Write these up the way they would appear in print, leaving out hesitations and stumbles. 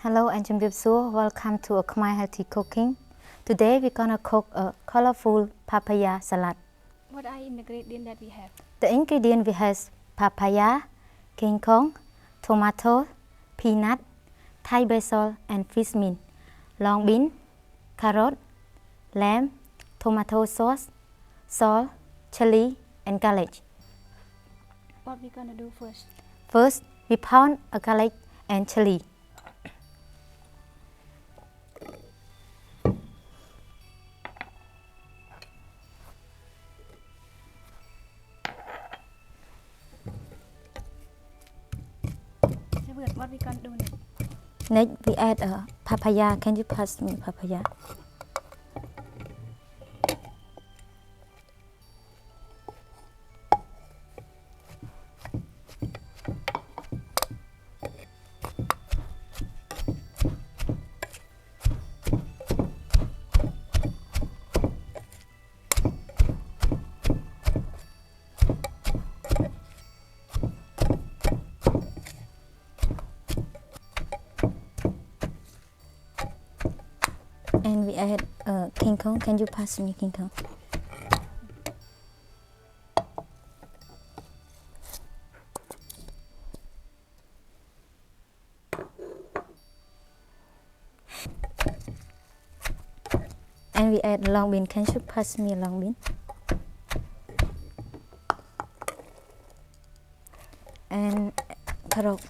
Hello and welcome to Khmer Healthy Cooking. Today we're gonna cook a colorful papaya salad. What are the ingredients that we have? The ingredient we have papaya, king kong, tomato, peanut, Thai basil and fish meat, long bean, carrot, lamb, tomato sauce, salt, chili and garlic. What we gonna do first? First, we pound a garlic and chili. What we gonna do next? Next, we add a papaya. Can you pass me papaya? And we add king kong. Can you pass me king kong? And we add long bean. Can you pass me long bean? And carrot.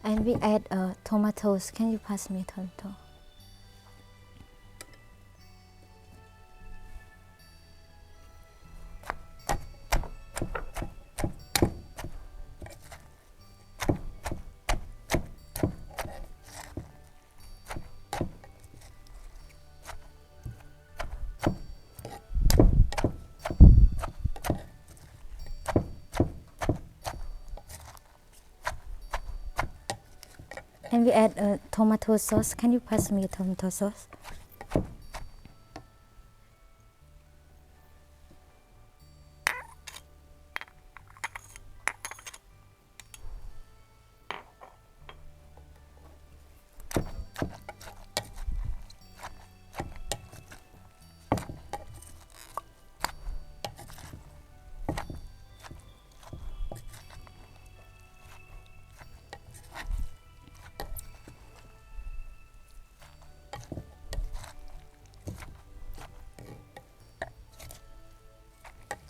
And we add tomatoes. Can you pass me tomato? And we add tomato sauce. Can you pass me tomato sauce?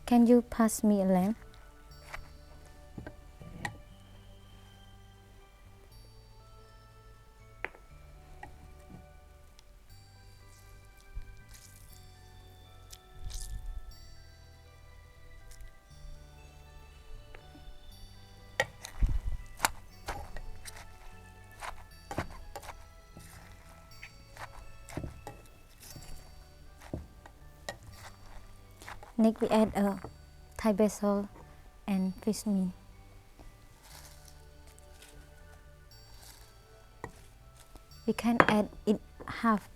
Can you pass me a lamb? Next we add Thai basil and fish meat. We can add it half.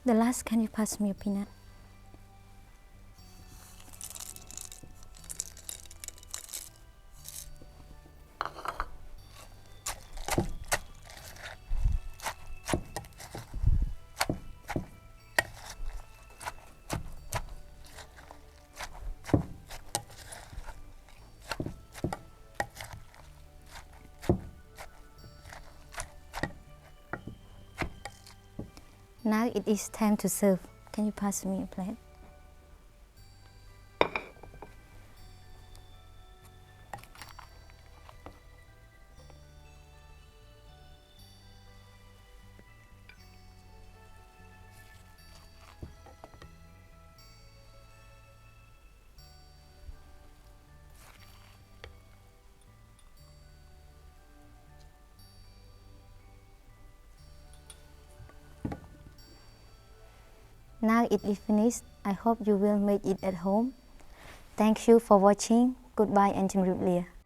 The last, can you pass me a peanut? Now it is time to serve. Can you pass me a plate? Now it is finished. I hope you will make it at home. Thank you for watching. Goodbye and ជំរាបលា